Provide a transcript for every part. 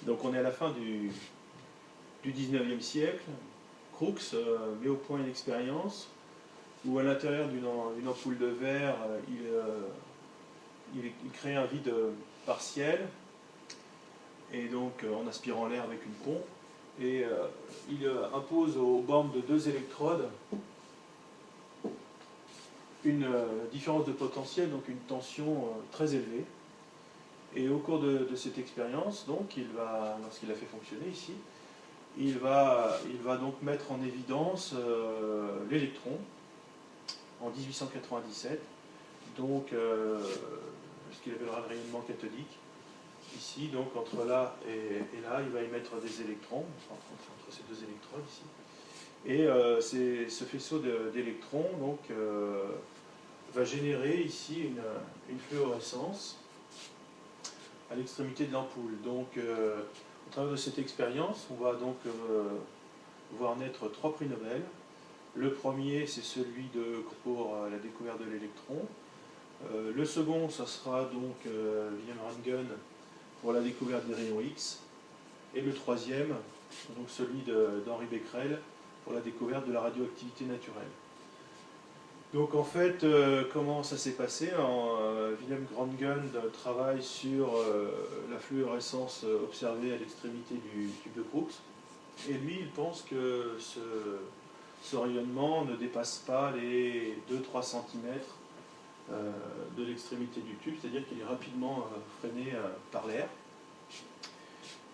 Donc on est à la fin du 19e siècle. Crookes met au point une expérience où à l'intérieur d'une ampoule de verre, il crée un vide partiel, et donc en aspirant l'air avec une pompe, et il impose aux bornes de deux électrodes une différence de potentiel, donc une tension très élevée. Et au cours de cette expérience, donc, lorsqu'il a fait fonctionner ici, il va donc mettre en évidence l'électron en 1897, donc ce qu'il appellera le rayonnement cathodique. Ici, donc entre là et là, il va émettre des électrons, entre ces deux électrodes ici. Et ce faisceau d'électrons donc, va générer ici une fluorescence à l'extrémité de l'ampoule. Donc, au travers de cette expérience, on va donc voir naître 3 prix Nobel. Le premier, c'est celui pour la découverte de l'électron. Le second, ça sera donc Wilhelm Röntgen pour la découverte des rayons X. Et le troisième, donc celui d'Henri Becquerel pour la découverte de la radioactivité naturelle. Donc en fait, comment ça s'est passé? Wilhelm Röntgen travaille sur la fluorescence observée à l'extrémité du tube de Crookes. Et lui, il pense que ce rayonnement ne dépasse pas les 2-3 cm de l'extrémité du tube, c'est-à-dire qu'il est rapidement freiné par l'air.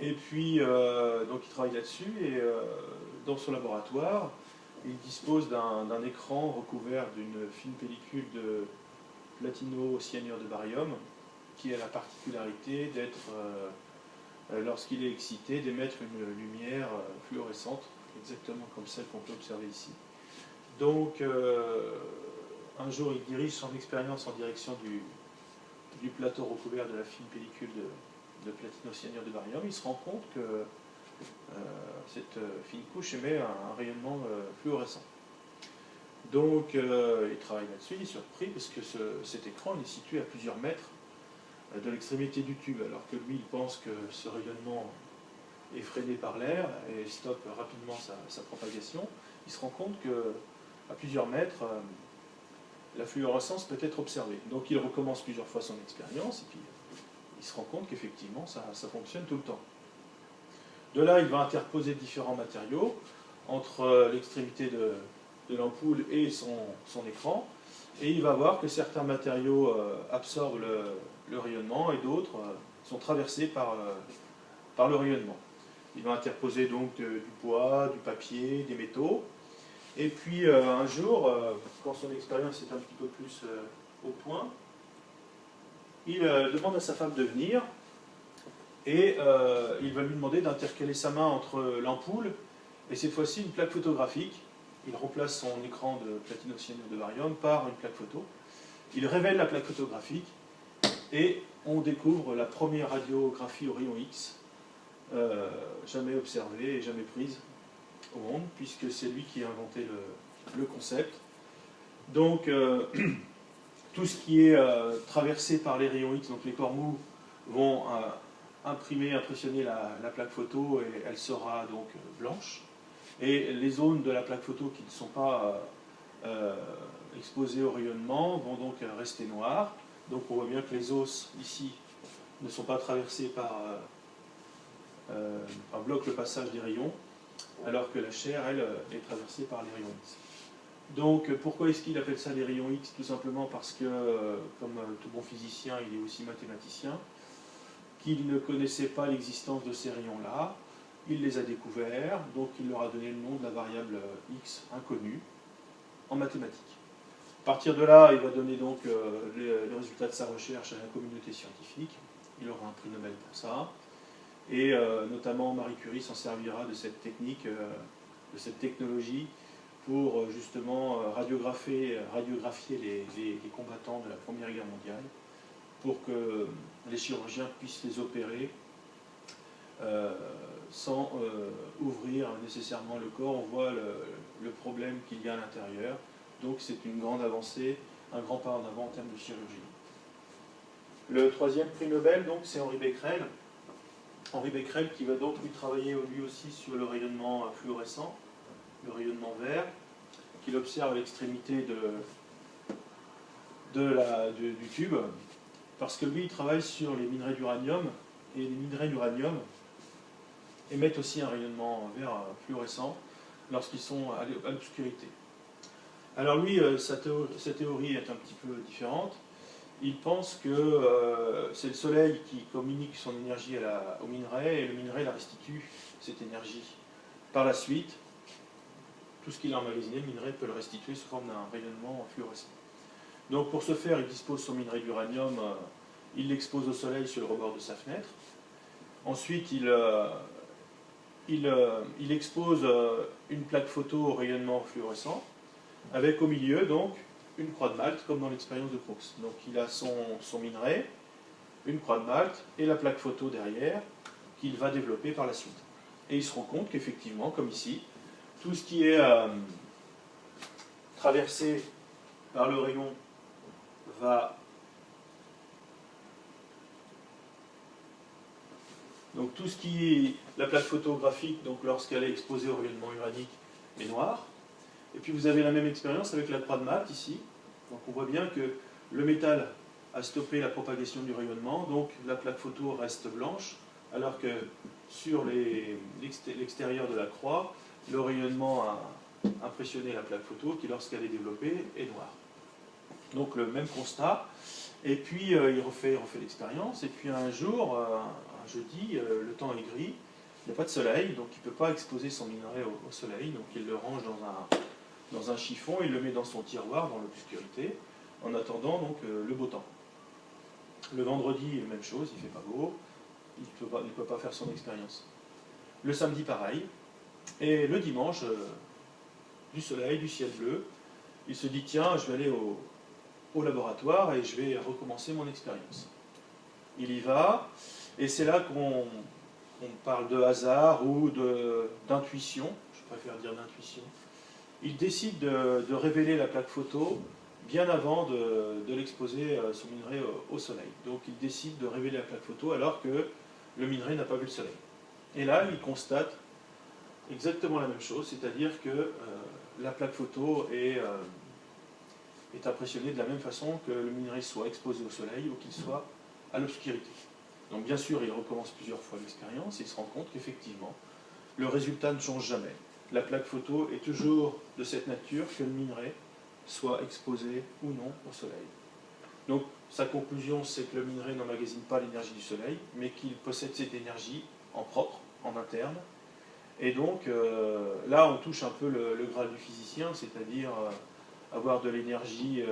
Et puis, donc il travaille là-dessus, et dans son laboratoire, il dispose d'un écran recouvert d'une fine pellicule de platino-cyanure de barium, qui a la particularité d'être, lorsqu'il est excité, d'émettre une lumière fluorescente, exactement comme celle qu'on peut observer ici. Donc, un jour, il dirige son expérience en direction du plateau recouvert de la fine pellicule de platino-cyanure de barium. Il se rend compte que cette fine couche émet un rayonnement fluorescent. Donc, il travaille là-dessus, il est surpris, parce que cet écran il est situé à plusieurs mètres de l'extrémité du tube, alors que lui, il pense que ce rayonnement est freiné par l'air et stoppe rapidement sa propagation. Il se rend compte qu'à plusieurs mètres, la fluorescence peut être observée. Donc, il recommence plusieurs fois son expérience, et puis il se rend compte qu'effectivement, ça fonctionne tout le temps. De là, il va interposer différents matériaux entre l'extrémité de l'ampoule et son écran, et il va voir que certains matériaux absorbent le rayonnement et d'autres sont traversés par le rayonnement. Il va interposer donc du bois, du papier, des métaux, et puis un jour, quand son expérience est un petit peu plus au point, il demande à sa femme de venir, et il va lui demander d'intercaler sa main entre l'ampoule et cette fois-ci une plaque photographique. Il remplace son écran de platino-cyanure de barium par une plaque photo. Il révèle la plaque photographique et on découvre la première radiographie au rayon X jamais observée et jamais prise au monde, puisque c'est lui qui a inventé le concept. Donc tout ce qui est traversé par les rayons X, donc les corps mous, vont impressionner la plaque photo, et elle sera donc blanche. Et les zones de la plaque photo qui ne sont pas exposées au rayonnement vont donc rester noires. Donc on voit bien que les os ici ne sont pas traversés par bloquent le passage des rayons, alors que la chair, elle, est traversée par les rayons X. Donc pourquoi est-ce qu'il appelle ça les rayons X? Tout simplement parce que, comme tout bon physicien, il est aussi mathématicien, qu'il ne connaissait pas l'existence de ces rayons-là. Il les a découverts, donc il leur a donné le nom de la variable X inconnue en mathématiques. À partir de là, il va donner donc le résultat de sa recherche à la communauté scientifique. Il aura un prix Nobel pour ça. Et notamment Marie Curie s'en servira de cette technique, de cette technologie, pour justement radiographier les combattants de la Première Guerre mondiale, pour que les chirurgiens puissent les opérer sans ouvrir nécessairement le corps. On voit le problème qu'il y a à l'intérieur. Donc c'est une grande avancée, un grand pas en avant en termes de chirurgie. Le troisième prix Nobel, donc, c'est Henri Becquerel. Henri Becquerel, qui va donc lui travailler lui aussi sur le rayonnement fluorescent, le rayonnement vert, qu'il observe à l'extrémité du tube, parce que lui il travaille sur les minerais d'uranium, et les minerais d'uranium émettent aussi un rayonnement vert fluorescent lorsqu'ils sont à l'obscurité. Alors lui, sa théorie est un petit peu différente. Il pense que c'est le Soleil qui communique son énergie au minerai, et le minerai la restitue, cette énergie. Par la suite, tout ce qu'il a emmagasiné, le minerai peut le restituer sous forme d'un rayonnement fluorescent. Donc pour ce faire, il dispose son minerai d'uranium, il l'expose au Soleil sur le rebord de sa fenêtre. Ensuite, il expose une plaque photo au rayonnement fluorescent, avec au milieu donc une croix de Malte, comme dans l'expérience de Crookes. Donc il a son minerai, une croix de Malte et la plaque photo derrière, qu'il va développer par la suite. Et il se rend compte qu'effectivement, comme ici, tout ce qui est traversé par le rayon va... Donc tout ce qui est la plaque photographique, donc lorsqu'elle est exposée au rayonnement uranique, est noire. Et puis vous avez la même expérience avec la croix de Malte ici. Donc on voit bien que le métal a stoppé la propagation du rayonnement, donc la plaque photo reste blanche, alors que sur l'extérieur de la croix, le rayonnement a impressionné la plaque photo qui, lorsqu'elle est développée, est noire. Donc le même constat. Et puis il refait l'expérience, et puis un jour, un jeudi, le temps est gris, il n'y a pas de soleil, donc il ne peut pas exposer son minerai au soleil, donc il le range dans un chiffon, il le met dans son tiroir, dans l'obscurité, en attendant donc le beau temps. Le vendredi, même chose, il ne fait pas beau, il ne peut pas faire son expérience. Le samedi, pareil, et le dimanche, du soleil, du ciel bleu, il se dit, tiens, je vais aller au laboratoire et je vais recommencer mon expérience. Il y va, et c'est là qu'on parle de hasard ou d'intuition, je préfère dire d'intuition. Il décide de révéler la plaque photo bien avant de l'exposer, son minerai, au soleil. Donc il décide de révéler la plaque photo alors que le minerai n'a pas vu le soleil. Et là, il constate exactement la même chose, c'est-à-dire que la plaque photo est impressionnée de la même façon que le minerai soit exposé au soleil ou qu'il soit à l'obscurité. Donc bien sûr, il recommence plusieurs fois l'expérience et il se rend compte qu'effectivement, le résultat ne change jamais. La plaque photo est toujours de cette nature que le minerai soit exposé ou non au soleil. Donc sa conclusion, c'est que le minerai n'emmagasine pas l'énergie du soleil, mais qu'il possède cette énergie en propre, en interne. Et donc là, on touche un peu le graal du physicien, c'est-à-dire avoir de l'énergie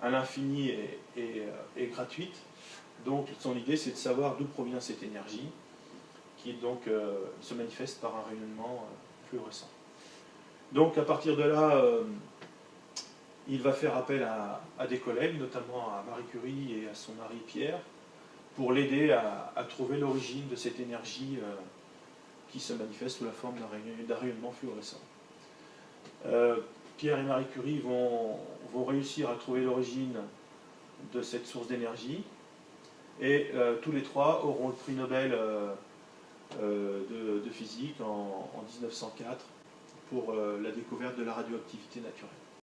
à l'infini et gratuite. Donc son idée, c'est de savoir d'où provient cette énergie, qui donc se manifeste par un rayonnement fluorescent. Donc à partir de là, il va faire appel à des collègues, notamment à Marie Curie et à son mari Pierre, pour l'aider à trouver l'origine de cette énergie qui se manifeste sous la forme d'un rayonnement fluorescent. Pierre et Marie Curie vont réussir à trouver l'origine de cette source d'énergie, et tous les trois auront le prix Nobel de physique en 1904 pour la découverte de la radioactivité naturelle.